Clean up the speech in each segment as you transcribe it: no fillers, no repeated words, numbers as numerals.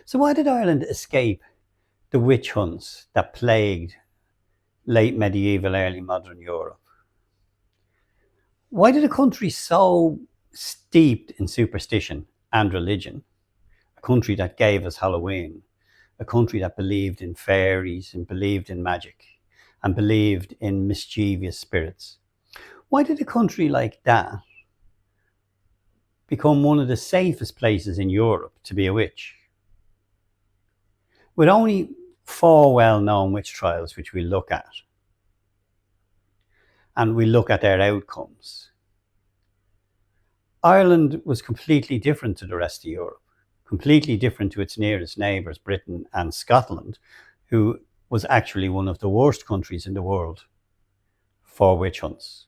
So why did Ireland escape the witch hunts that plagued late medieval, early modern Europe? Why did a country so steeped in superstition and religion, a country that gave us Halloween, a country that believed in fairies and believed in magic and believed in mischievous spirits, why did a country like that become one of the safest places in Europe to be a witch? With only 4 well-known witch trials which we look at, and we look at their outcomes, Ireland was completely different to the rest of Europe, completely different to its nearest neighbours, Britain and Scotland, who was actually one of the worst countries in the world for witch hunts.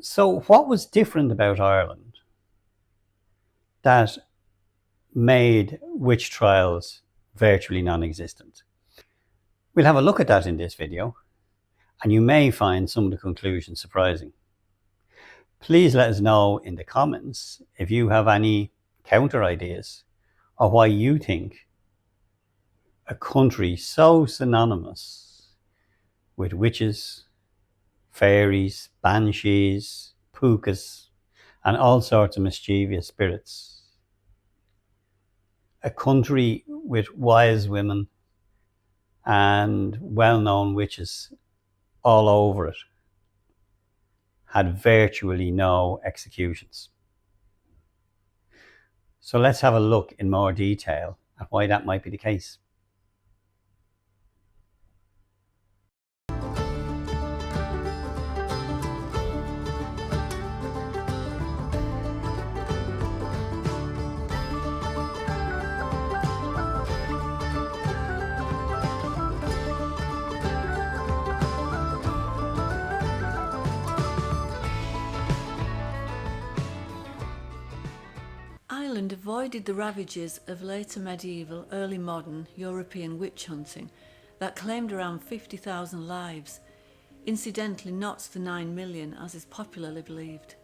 So what was different about Ireland that made witch trials virtually non-existent? We'll have a look at that in this video, and you may find some of the conclusions surprising. Please let us know in the comments if you have any counter ideas or why you think a country so synonymous with witches, fairies, banshees, pukas, and all sorts of mischievous spirits, a country with wise women and well-known witches all over it, had virtually no executions. So let's have a look in more detail at why that might be the case. Ireland avoided the ravages of later medieval, early modern European witch hunting that claimed around 50,000 lives, incidentally not the 9 million as is popularly believed.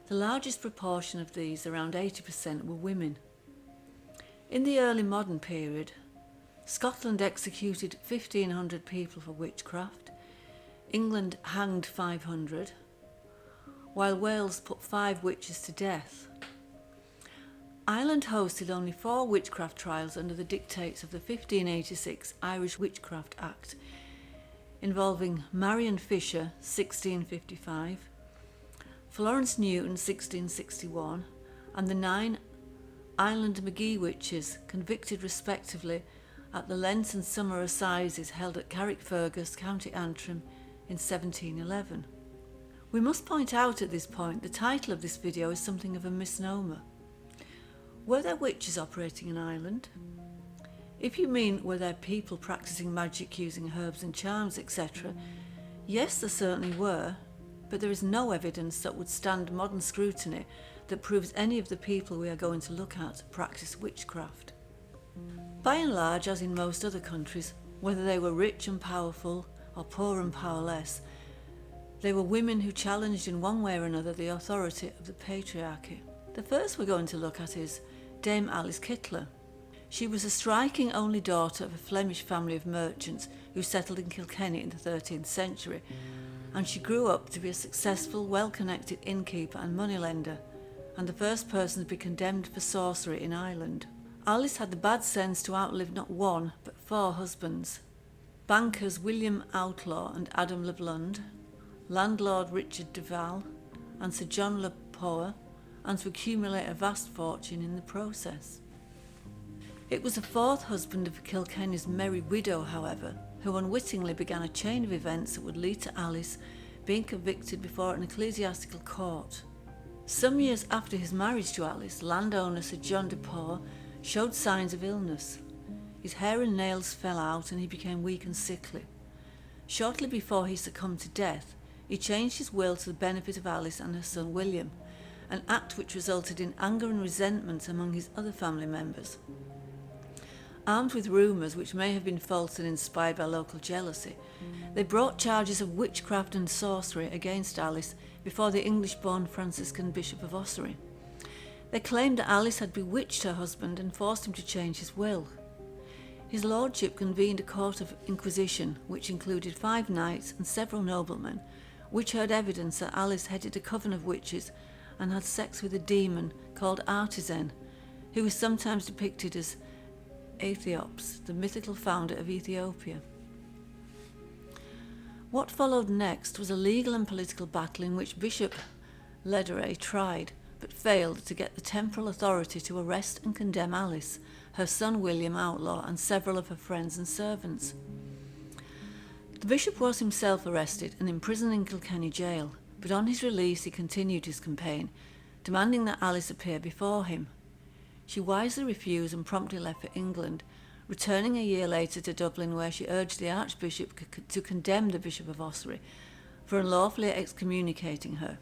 The largest proportion of these, around 80%, were women. In the early modern period, Scotland executed 1,500 people for witchcraft, England hanged 500, while Wales put 5 witches to death. Ireland hosted only 4 witchcraft trials under the dictates of the 1586 Irish Witchcraft Act, involving Marion Fisher, 1655, Florence Newton, 1661, and the 9 Ireland Magee witches, convicted respectively at the Lent and Summer Assizes held at Carrickfergus, County Antrim, in 1711. We must point out at this point the title of this video is something of a misnomer. Were there witches operating in Ireland? If you mean were there people practicing magic using herbs and charms, etc., yes, there certainly were, but there is no evidence that would stand modern scrutiny that proves any of the people we are going to look at practice witchcraft. By and large, as in most other countries, whether they were rich and powerful or poor and powerless, they were women who challenged in one way or another the authority of the patriarchy. The first we're going to look at is Dame Alice Kitler. She was a striking only daughter of a Flemish family of merchants who settled in Kilkenny in the 13th century, and she grew up to be a successful, well-connected innkeeper and moneylender, and the first person to be condemned for sorcery in Ireland. Alice had the bad sense to outlive not 1 but 4 husbands: bankers William Outlaw and Adam Le Blund, landlord Richard Duval, and Sir John Le Poer, and to accumulate a vast fortune in the process. It was the 4th husband of Kilkenny's merry widow, however, who unwittingly began a chain of events that would lead to Alice being convicted before an ecclesiastical court. Some years after his marriage to Alice, landowner Sir John de Poer showed signs of illness. His hair and nails fell out and he became weak and sickly. Shortly before he succumbed to death, he changed his will to the benefit of Alice and her son William, an act which resulted in anger and resentment among his other family members. Armed with rumours which may have been false and inspired by local jealousy, they brought charges of witchcraft and sorcery against Alice before the English-born Franciscan Bishop of Ossory. They claimed that Alice had bewitched her husband and forced him to change his will. His lordship convened a court of inquisition, which included 5 knights and several noblemen, which heard evidence that Alice headed a coven of witches and had sex with a demon called Artisan, who is sometimes depicted as Aethiops, the mythical founder of Ethiopia. What followed next was a legal and political battle in which Bishop Lederer tried, but failed to get the temporal authority to arrest and condemn Alice, her son William Outlaw, and several of her friends and servants. The bishop was himself arrested and imprisoned in Kilkenny jail, but on his release he continued his campaign, demanding that Alice appear before him. She wisely refused and promptly left for England, returning a year later to Dublin, where she urged the Archbishop to condemn the Bishop of Ossory for unlawfully excommunicating her.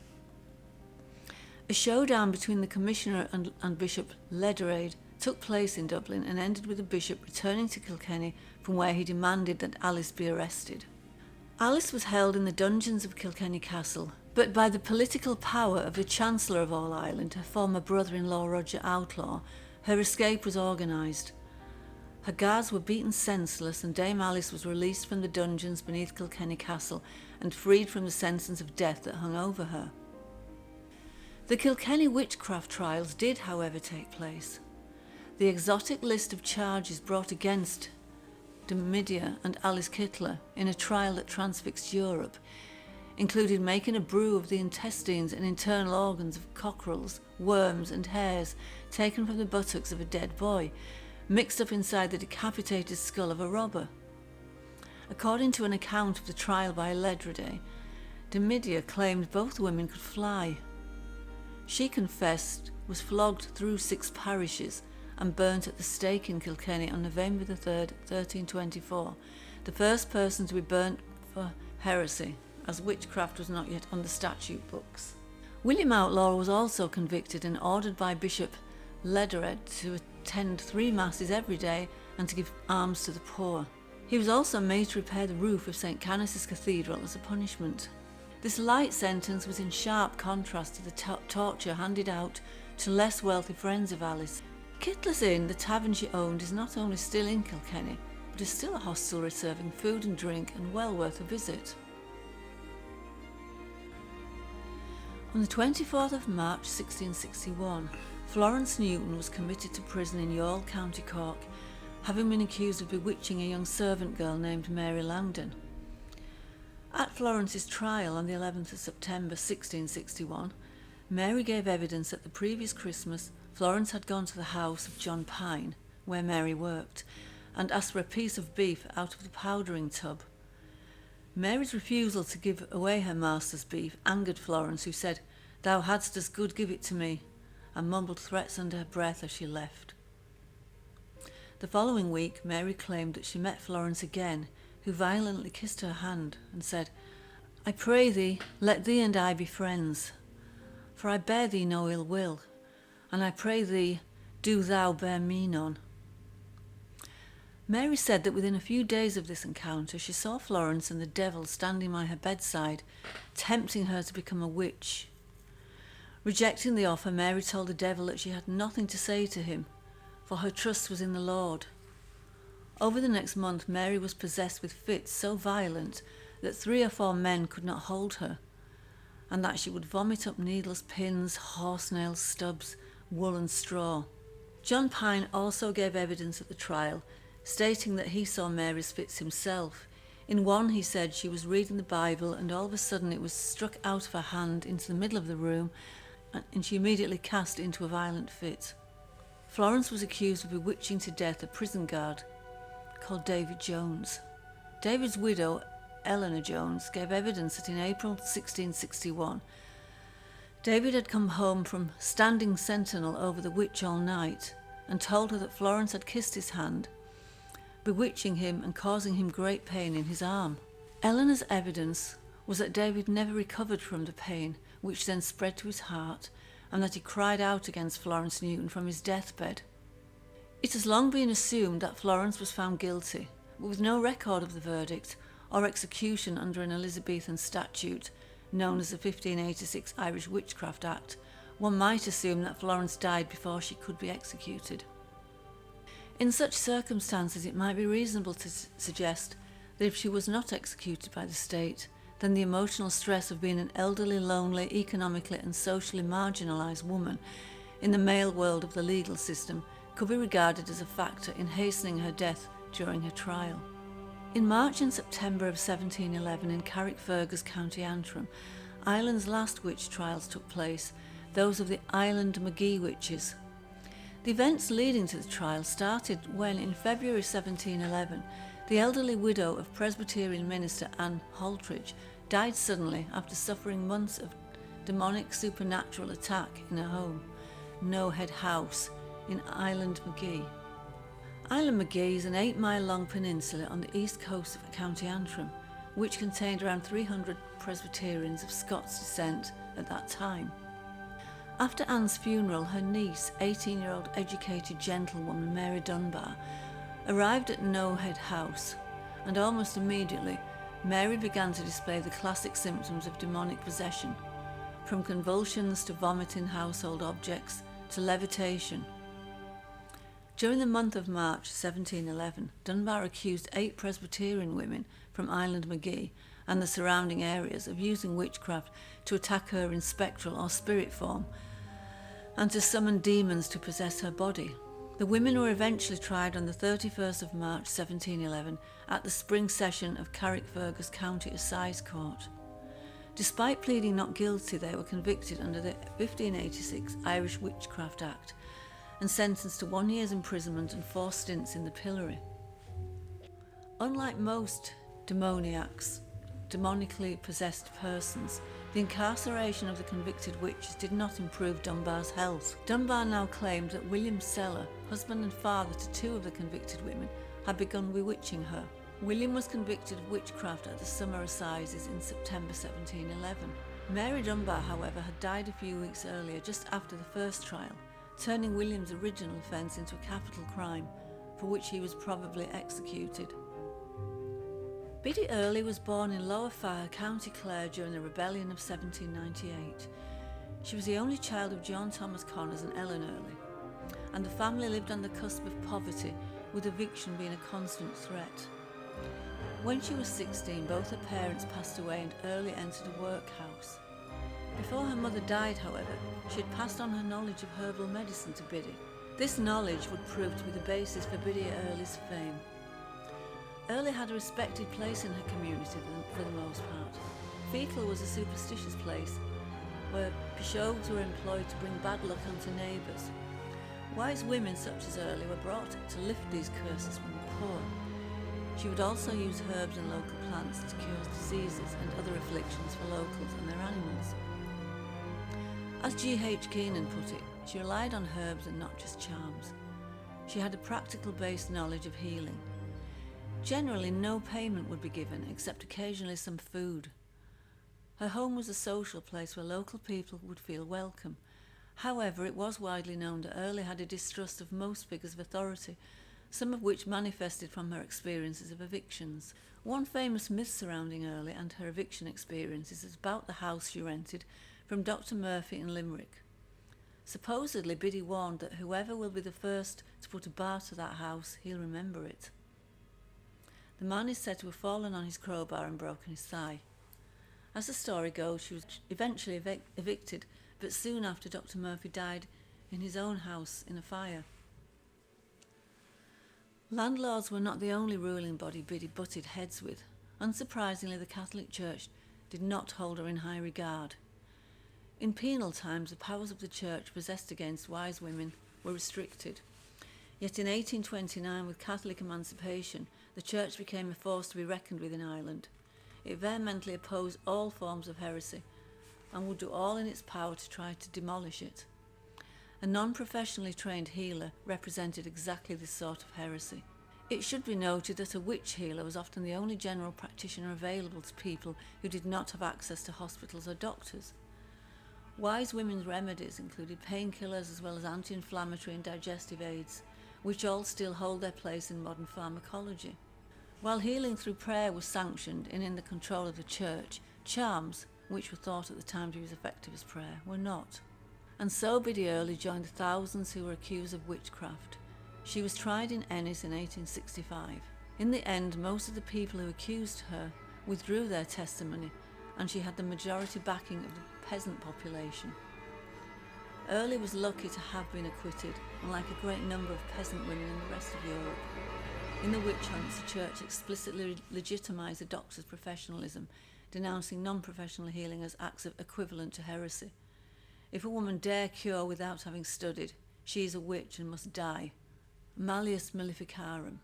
A showdown between the Commissioner and Bishop Lederer took place in Dublin and ended with the bishop returning to Kilkenny, from where he demanded that Alice be arrested. Alice was held in the dungeons of Kilkenny Castle, but by the political power of the Chancellor of All Ireland, her former brother-in-law Roger Outlaw, her escape was organised. Her guards were beaten senseless, and Dame Alice was released from the dungeons beneath Kilkenny Castle and freed from the sentence of death that hung over her. The Kilkenny witchcraft trials did, however, take place. The exotic list of charges brought against Damidia and Alice Kitler in a trial that transfixed Europe included making a brew of the intestines and internal organs of cockerels, worms and hares taken from the buttocks of a dead boy, mixed up inside the decapitated skull of a robber. According to an account of the trial by Lederer, Damidia claimed both women could fly. She confessed, was flogged through 6 parishes and burnt at the stake in Kilkenny on November the 3rd, 1324, the first person to be burnt for heresy, as witchcraft was not yet on the statute books. William Outlaw was also convicted and ordered by Bishop Lederer to attend 3 masses every day and to give alms to the poor. He was also made to repair the roof of St. Canice's Cathedral as a punishment. This light sentence was in sharp contrast to the torture handed out to less wealthy friends of Alice. Kitler's Inn, the tavern she owned, is not only still in Kilkenny, but is still a hostelry serving food and drink and well worth a visit. On the 24th of March 1661, Florence Newton was committed to prison in Youghal, County Cork, having been accused of bewitching a young servant girl named Mary Langdon. At Florence's trial on the 11th of September 1661, Mary gave evidence that the previous Christmas Florence had gone to the house of John Pine, where Mary worked, and asked for a piece of beef out of the powdering tub. Mary's refusal to give away her master's beef angered Florence, who said, "Thou hadst as good give it to me," and mumbled threats under her breath as she left. The following week, Mary claimed that she met Florence again, who violently kissed her hand and said, "I pray thee, let thee and I be friends, for I bear thee no ill will, and I pray thee, do thou bear me none." Mary said that within a few days of this encounter she saw Florence and the devil standing by her bedside, tempting her to become a witch. Rejecting the offer, Mary told the devil that she had nothing to say to him, for her trust was in the Lord. Over the next month, Mary was possessed with fits so violent that 3 or 4 men could not hold her, and that she would vomit up needles, pins, horse nails, stubs, wool and straw. John Pine also gave evidence at the trial, stating that he saw Mary's fits himself. In one, he said she was reading the Bible and all of a sudden it was struck out of her hand into the middle of the room and she immediately cast into a violent fit. Florence was accused of bewitching to death a prison guard called David Jones. David's widow, Eleanor Jones, gave evidence that in April 1661, David had come home from standing sentinel over the witch all night and told her that Florence had kissed his hand, bewitching him and causing him great pain in his arm. Eleanor's evidence was that David never recovered from the pain, which then spread to his heart, and that he cried out against Florence Newton from his deathbed. It has long been assumed that Florence was found guilty, but with no record of the verdict or execution under an Elizabethan statute known as the 1586 Irish Witchcraft Act, One might assume that Florence died before she could be executed. In such circumstances, it might be reasonable to suggest that if she was not executed by the state, then the emotional stress of being an elderly, lonely, economically and socially marginalised woman in the male world of the legal system could be regarded as a factor in hastening her death during her trial. In March and September of 1711 in Carrickfergus, County Antrim, Ireland's last witch trials took place, those of the Island Magee witches. The events leading to the trial started when, in February 1711, the elderly widow of Presbyterian minister Anne Haltridge died suddenly after suffering months of demonic supernatural attack in her home, No Head House, in Island Magee. Island Magee is an 8-mile-long peninsula on the east coast of County Antrim, which contained around 300 Presbyterians of Scots descent at that time. After Anne's funeral, her niece, 18-year-old educated gentlewoman Mary Dunbar, arrived at No Head House, and almost immediately Mary began to display the classic symptoms of demonic possession, from convulsions to vomiting household objects to levitation. During the month of March 1711, Dunbar accused 8 Presbyterian women from Island Magee and the surrounding areas of using witchcraft to attack her in spectral or spirit form and to summon demons to possess her body. The women were eventually tried on the 31st of March 1711 at the spring session of Carrickfergus County Assize Court. Despite pleading not guilty, they were convicted under the 1586 Irish Witchcraft Act and sentenced to 1 year's imprisonment and 4 stints in the pillory. Unlike most demoniacs, demonically possessed persons, the incarceration of the convicted witches did not improve Dunbar's health. Dunbar now claimed that William Seller, husband and father to 2 of the convicted women, had begun bewitching her. William was convicted of witchcraft at the summer assizes in September 1711. Mary Dunbar, however, had died a few weeks earlier, just after the first trial, turning William's original offence into a capital crime, for which he was probably executed. Biddy Early was born in Lower Fire, County Clare, during the Rebellion of 1798. She was the only child of John Thomas Connors and Ellen Early, and the family lived on the cusp of poverty, with eviction being a constant threat. When she was 16, both her parents passed away and Early entered a workhouse. Before her mother died, however, she had passed on her knowledge of herbal medicine to Biddy. This knowledge would prove to be the basis for Biddy Early's fame. Early had a respected place in her community for the most part. Kitler was a superstitious place where pishogues were employed to bring bad luck onto neighbours. Wise women such as Early were brought to lift these curses from the poor. She would also use herbs and local plants to cure diseases and other afflictions for locals and their animals. As G.H. Keenan put it, she relied on herbs and not just charms. She had a practical-based knowledge of healing. Generally, no payment would be given, except occasionally some food. Her home was a social place where local people would feel welcome. However, it was widely known that Early had a distrust of most figures of authority, some of which manifested from her experiences of evictions. One famous myth surrounding Early and her eviction experiences is about the house she rented from Dr. Murphy in Limerick. Supposedly, Biddy warned that whoever will be the first to put a bar to that house, he'll remember it. The man is said to have fallen on his crowbar and broken his thigh. As the story goes, she was eventually evicted, but soon after Dr. Murphy died in his own house in a fire. Landlords were not the only ruling body Biddy butted heads with. Unsurprisingly, the Catholic Church did not hold her in high regard. In penal times, the powers of the Church possessed against wise women were restricted. Yet in 1829, with Catholic emancipation, the Church became a force to be reckoned with in Ireland. It vehemently opposed all forms of heresy and would do all in its power to try to demolish it. A non-professionally trained healer represented exactly this sort of heresy. It should be noted that a witch healer was often the only general practitioner available to people who did not have access to hospitals or doctors. Wise women's remedies included painkillers as well as anti-inflammatory and digestive aids, which all still hold their place in modern pharmacology. While healing through prayer was sanctioned and in the control of the Church, charms, which were thought at the time to be as effective as prayer, were not. And so Biddy Early joined the thousands who were accused of witchcraft. She was tried in Ennis in 1865. In the end, most of the people who accused her withdrew their testimony, and she had the majority backing of the peasant population. Early was lucky to have been acquitted, unlike a great number of peasant women in the rest of Europe. In the witch hunts, the church explicitly legitimised the doctor's professionalism, denouncing non-professional healing as acts equivalent to heresy. If a woman dare cure without having studied, she is a witch and must die. Malleus maleficarum.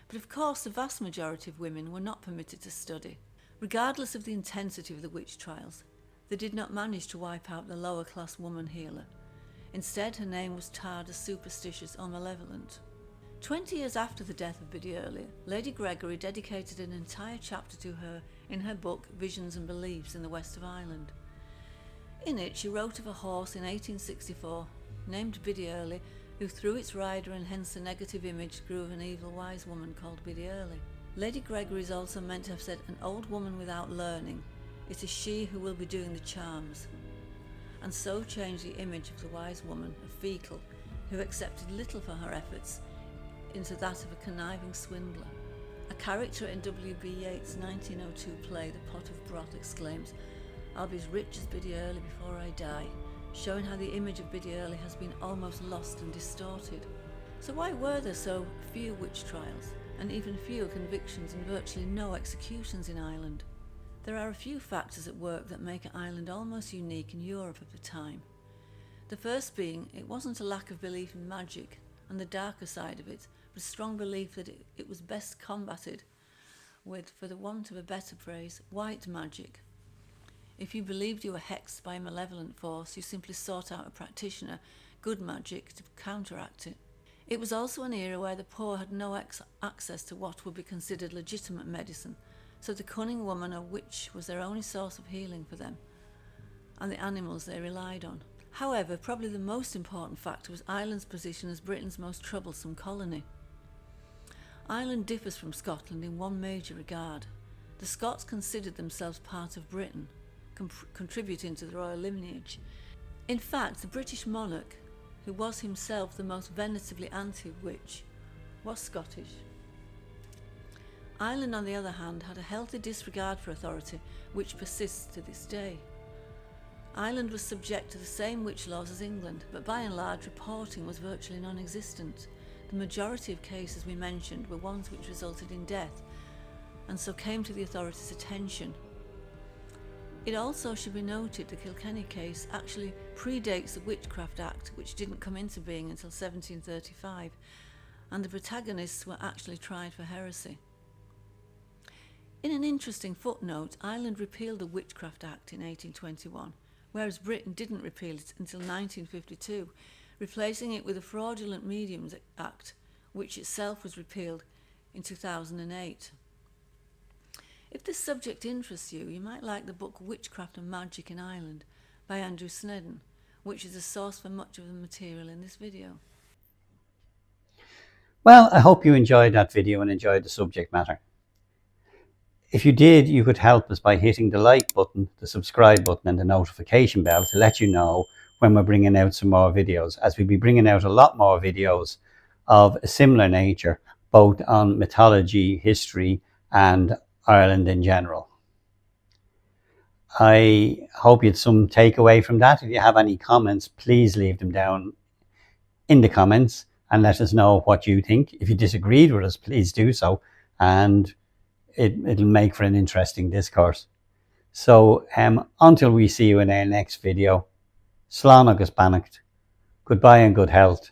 But of course, the vast majority of women were not permitted to study. Regardless of the intensity of the witch trials, they did not manage to wipe out the lower-class woman healer. Instead, her name was tarred as superstitious or malevolent. 20 years after the death of Biddy Early, Lady Gregory dedicated an entire chapter to her in her book Visions and Beliefs in the West of Ireland. In it, she wrote of a horse in 1864 named Biddy Early, who threw its rider, and hence the negative image grew of an evil wise woman called Biddy Early. Lady Gregory is also meant to have said, "An old woman without learning, it is she who will be doing the charms," and so changed the image of the wise woman, a fecal, who accepted little for her efforts, into that of a conniving swindler. A character in W.B. Yeats' 1902 play The Pot of Broth exclaims, "I'll be as rich as Biddy Early before I die," showing how the image of Biddy Early has been almost lost and distorted. So why were there so few witch trials, and even fewer convictions and virtually no executions in Ireland? There are a few factors at work that make Ireland almost unique in Europe of the time. The first being, it wasn't a lack of belief in magic and the darker side of it, but a strong belief that it was best combated with, for the want of a better phrase, white magic. If you believed you were hexed by a malevolent force, you simply sought out a practitioner, good magic, to counteract it. It was also an era where the poor had no access to what would be considered legitimate medicine, so the cunning woman or witch was their only source of healing for them, and the animals they relied on. However, probably the most important factor was Ireland's position as Britain's most troublesome colony. Ireland differs from Scotland in one major regard. The Scots considered themselves part of Britain, contributing to the royal lineage. In fact, the British monarch, who was himself the most veneratively anti-witch, was Scottish. Ireland, on the other hand, had a healthy disregard for authority, which persists to this day. Ireland was subject to the same witch laws as England, but by and large reporting was virtually non-existent. The majority of cases we mentioned were ones which resulted in death, and so came to the authorities' attention. It also should be noted the Kilkenny case actually predates the Witchcraft Act, which didn't come into being until 1735, and the protagonists were actually tried for heresy. In an interesting footnote, Ireland repealed the Witchcraft Act in 1821, whereas Britain didn't repeal it until 1952, replacing it with the Fraudulent Mediums Act, which itself was repealed in 2008. If this subject interests you, you might like the book Witchcraft and Magic in Ireland by Andrew Snedden, which is the source for much of the material in this video. Well, I hope you enjoyed that video and enjoyed the subject matter. If you did, you could help us by hitting the like button, the subscribe button and the notification bell to let you know when we're bringing out some more videos, as we'll be bringing out a lot more videos of a similar nature, both on mythology, history and Ireland in general. I hope you had some takeaway from that. If you have any comments, please leave them down in the comments and let us know what you think. If you disagreed with us, please do so, and it'll make for an interesting discourse. So until we see you in our next video, slán agus beannacht, goodbye and good health.